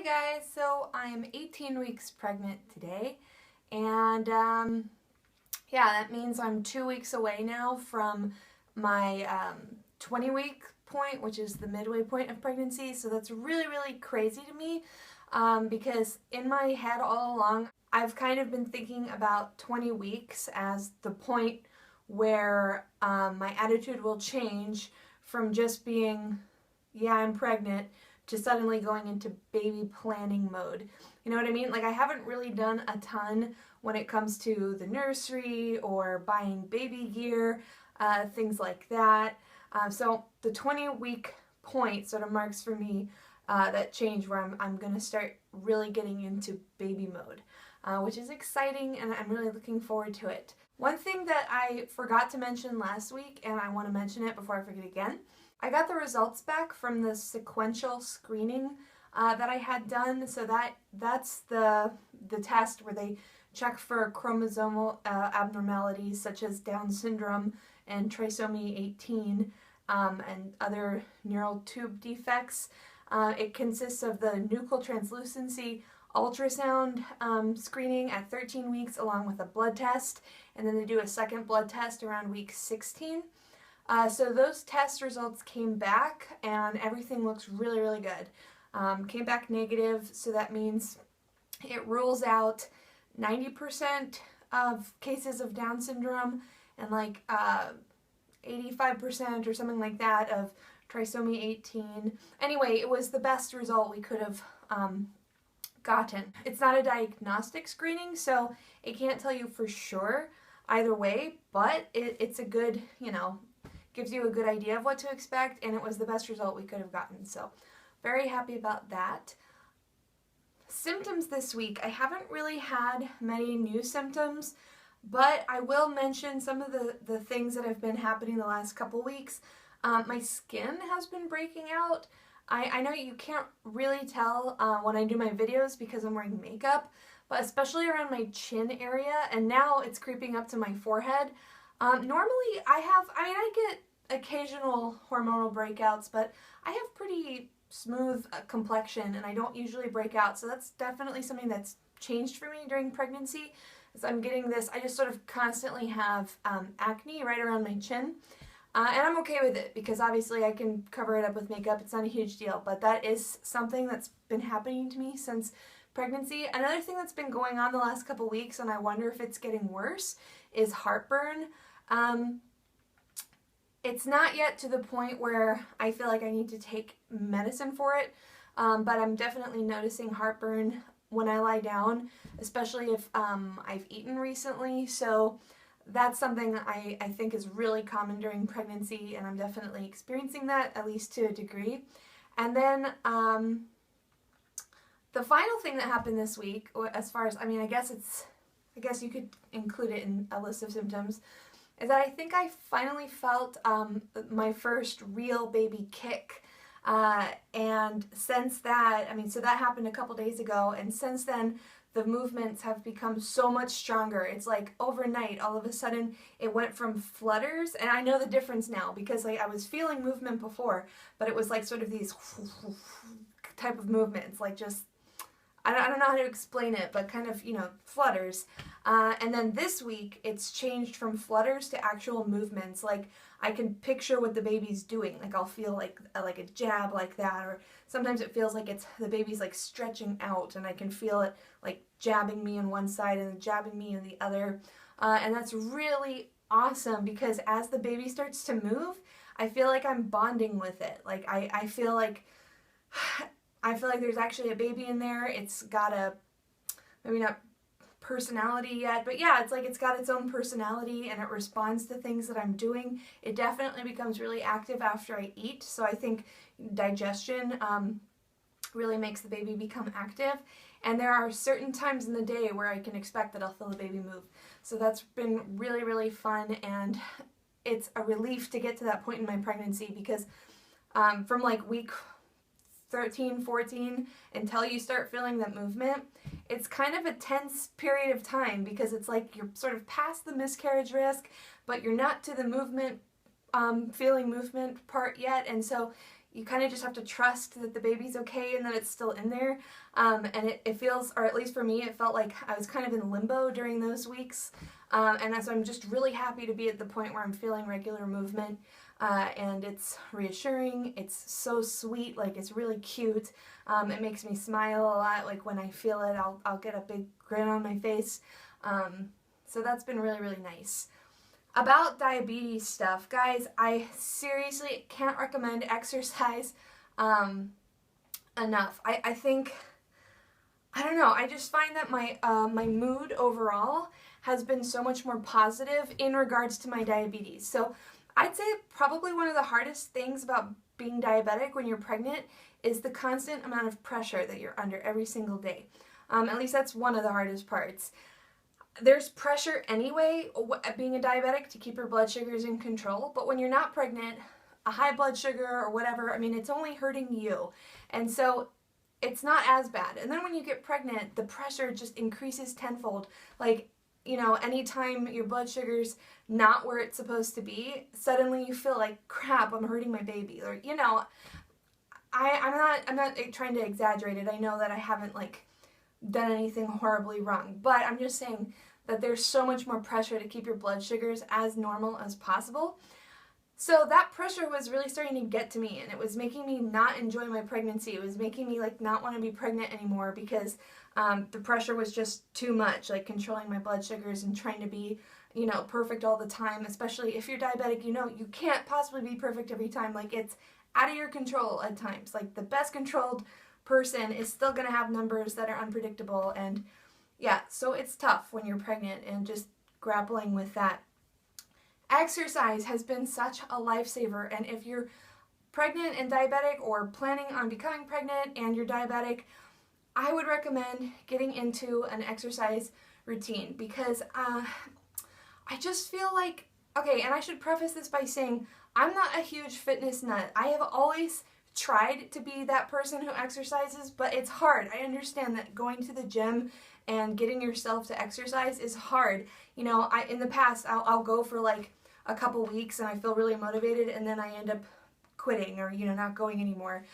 Hi guys, so I'm 18 weeks pregnant today, and yeah, that means I'm 2 weeks away now from my 20-week point, which is the midway point of pregnancy. So that's really crazy to me, because in my head all along I've kind of been thinking about 20 weeks as the point where my attitude will change from just being, yeah, I'm pregnant, to suddenly going into baby planning mode. You know what I mean? Like, I haven't really done a ton when it comes to the nursery or buying baby gear, things like that. So the 20-week point sort of marks for me that change where I'm going to start really getting into baby mode, which is exciting, and I'm really looking forward to it. One thing that I forgot to mention last week, and I want to mention it before I forget again, I got the results back from the sequential screening that I had done. So that's the test where they check for chromosomal abnormalities such as Down syndrome and trisomy 18 and other neural tube defects. It consists of the nuchal translucency ultrasound screening at 13 weeks along with a blood test, and then they do a second blood test around week 16. So those test results came back and everything looks really good. Came back negative, so that means it rules out 90% of cases of Down syndrome and like 85% or something like that of trisomy 18. Anyway, it was the best result we could have gotten. It's not a diagnostic screening, so it can't tell you for sure either way, but it's a good, gives you a good idea of what to expect, and it was the best result we could have gotten. So very happy about that. Symptoms this week. I haven't really had many new symptoms, but I will mention some of the things that have been happening the last couple weeks. My skin has been breaking out. I know you can't really tell when I do my videos because I'm wearing makeup, but especially around my chin area, and now it's creeping up to my forehead. Normally I get occasional hormonal breakouts, but I have pretty smooth complexion and I don't usually break out, so that's definitely something that's changed for me during pregnancy. As I'm getting this, I just sort of constantly have acne right around my chin, and I'm okay with it because obviously I can cover it up with makeup. It's not a huge deal, but that is something that's been happening to me since pregnancy. Another thing that's been going on the last couple weeks, and I wonder if it's getting worse, is heartburn. It's not yet to the point where I feel like I need to take medicine for it, but I'm definitely noticing heartburn when I lie down, especially if I've eaten recently. So that's something I think is really common during pregnancy, and I'm definitely experiencing that, at least to a degree. And then the final thing that happened this week, as far as, I guess you could include it in a list of symptoms, is that I think I finally felt my first real baby kick. And since that, so that happened a couple days ago, and since then the movements have become so much stronger. It's like overnight, all of a sudden, it went from flutters, and I know the difference now because I was feeling movement before, but it was like sort of these type of movements, like just, I don't know how to explain it, but kind of, flutters. And then this week, it's changed from flutters to actual movements. Like, I can picture what the baby's doing. Like, I'll feel like a jab like that, or sometimes it feels like the baby's like stretching out, and I can feel it like jabbing me on one side and then jabbing me on the other. And that's really awesome because as the baby starts to move, I feel like I'm bonding with it. Like, I feel like there's actually a baby in there. It's got maybe not personality yet, but yeah, it's like it's got its own personality and it responds to things that I'm doing. It definitely becomes really active after I eat, so I think digestion really makes the baby become active, and there are certain times in the day where I can expect that I'll feel the baby move. So that's been really fun, and it's a relief to get to that point in my pregnancy because from like week 13, 14, until you start feeling that movement, it's kind of a tense period of time because it's like you're sort of past the miscarriage risk, but you're not to the movement, feeling movement part yet, and so you kind of just have to trust that the baby's okay and that it's still in there. And it feels, or at least for me, it felt like I was kind of in limbo during those weeks. And so I'm just really happy to be at the point where I'm feeling regular movement. And it's reassuring. It's so sweet. Like, it's really cute. It makes me smile a lot. Like, when I feel it, I'll get a big grin on my face. So that's been really, really nice. About diabetes stuff, guys, I seriously can't recommend exercise enough. I think, I don't know, I just find that my mood overall has been so much more positive in regards to my diabetes. So I'd say probably one of the hardest things about being diabetic when you're pregnant is the constant amount of pressure that you're under every single day. At least that's one of the hardest parts. There's pressure anyway, being a diabetic, to keep your blood sugars in control, but when you're not pregnant, a high blood sugar or whatever, I mean, it's only hurting you, and so it's not as bad. And then when you get pregnant, the pressure just increases tenfold. Like, you know, anytime your blood sugar's not where it's supposed to be, suddenly you feel like, crap, I'm hurting my baby. Or, you know, I'm not trying to exaggerate it. I know that I haven't, like, done anything horribly wrong, but I'm just saying that there's so much more pressure to keep your blood sugars as normal as possible. So that pressure was really starting to get to me, and it was making me not enjoy my pregnancy. It was making me, like, not want to be pregnant anymore because the pressure was just too much, like controlling my blood sugars and trying to be, you know, perfect all the time. Especially if you're diabetic, you know, you can't possibly be perfect every time. Like, it's out of your control at times. Like, the best controlled person is still going to have numbers that are unpredictable, and yeah, so it's tough when you're pregnant and just grappling with that. Exercise has been such a lifesaver, and if you're pregnant and diabetic or planning on becoming pregnant and you're diabetic, I would recommend getting into an exercise routine because I just feel like, okay, and I should preface this by saying I'm not a huge fitness nut. I have always tried to be that person who exercises, but it's hard. I understand that going to the gym and getting yourself to exercise is hard. You know, in the past, I'll go for like a couple weeks and I feel really motivated, and then I end up quitting or, you know, not going anymore.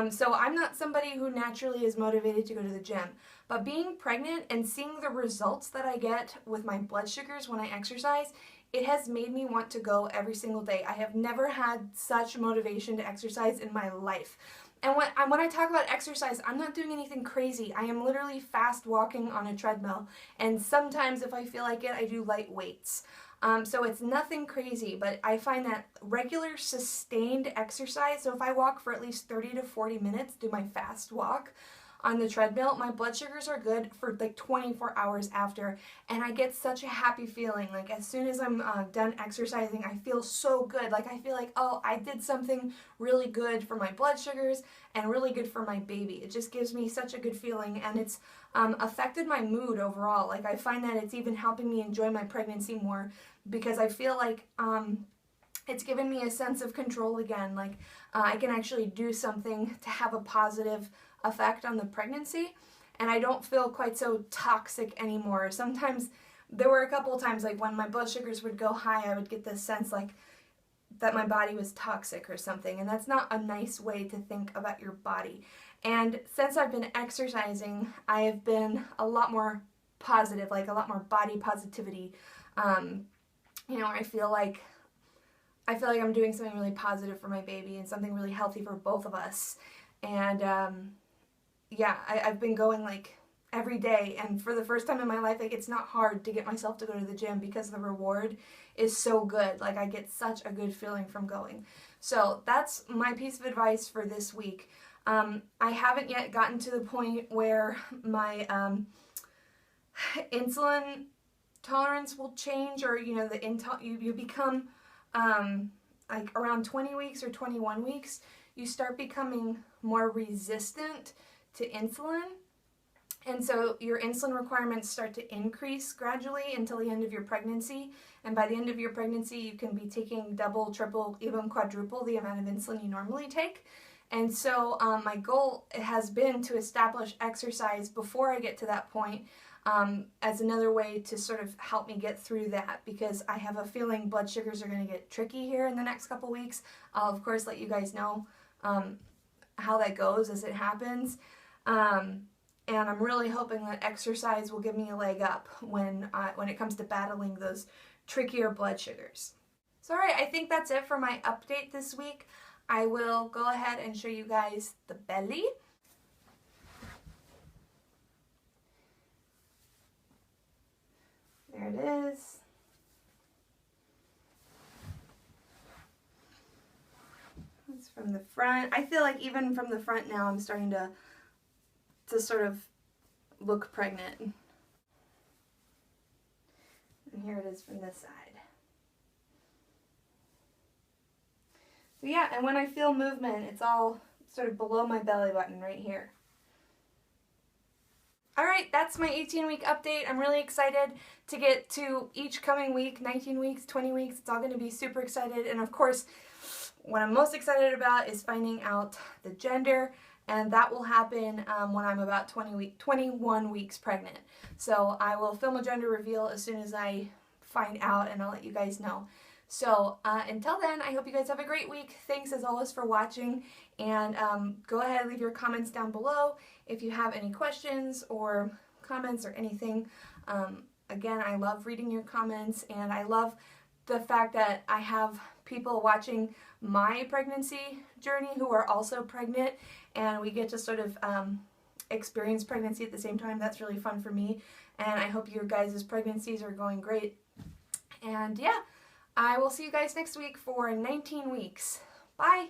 So I'm not somebody who naturally is motivated to go to the gym. But being pregnant and seeing the results that I get with my blood sugars when I exercise, it has made me want to go every single day. I have never had such motivation to exercise in my life. And when I talk about exercise, I'm not doing anything crazy. I am literally fast walking on a treadmill. And sometimes if I feel like it, I do light weights. So it's nothing crazy, but I find that regular sustained exercise, so if I walk for at least 30 to 40 minutes, do my fast walk on the treadmill, my blood sugars are good for like 24 hours after, and I get such a happy feeling. Like, as soon as I'm done exercising, I feel so good. Like, I feel like, oh, I did something really good for my blood sugars and really good for my baby. It just gives me such a good feeling, and it's affected my mood overall. Like, I find that it's even helping me enjoy my pregnancy more because I feel like it's given me a sense of control again. Like, I can actually do something to have a positive effect on the pregnancy, and I don't feel quite so toxic anymore. Sometimes, there were a couple of times, like when my blood sugars would go high, I would get this sense like that my body was toxic or something, and that's not a nice way to think about your body. And since I've been exercising, I have been a lot more positive, like a lot more body positivity. You know, I feel like I'm doing something really positive for my baby and something really healthy for both of us. And yeah, I've been going like every day, and for the first time in my life, like, it's not hard to get myself to go to the gym because the reward is so good. Like, I get such a good feeling from going. So that's my piece of advice for this week. I haven't yet gotten to the point where my insulin tolerance will change, or, you know, you become like around 20 weeks or 21 weeks, you start becoming more resistant to insulin. And so your insulin requirements start to increase gradually until the end of your pregnancy. And by the end of your pregnancy, you can be taking double, triple, even quadruple the amount of insulin you normally take. And so my goal has been to establish exercise before I get to that point, as another way to sort of help me get through that, because I have a feeling blood sugars are going to get tricky here in the next couple weeks. I'll of course let you guys know how that goes as it happens. And I'm really hoping that exercise will give me a leg up when it comes to battling those trickier blood sugars. So alright, I think that's it for my update this week. I will go ahead and show you guys the belly. There it is. It's from the front. I feel like even from the front now I'm starting to sort of look pregnant. And here it is from this side. So yeah, and when I feel movement, it's all sort of below my belly button right here. Alright, that's my 18-week update. I'm really excited to get to each coming week, 19 weeks, 20 weeks. It's all going to be super excited. And of course, what I'm most excited about is finding out the gender, and that will happen when I'm about 21 weeks pregnant. So I will film a gender reveal as soon as I find out, and I'll let you guys know. So until then, I hope you guys have a great week. Thanks as always for watching, and go ahead and leave your comments down below if you have any questions or comments or anything. Again, I love reading your comments, and I love the fact that I have people watching my pregnancy journey who are also pregnant, and we get to sort of experience pregnancy at the same time. That's really fun for me, and I hope your guys' pregnancies are going great. And yeah, I will see you guys next week for 19 weeks. Bye!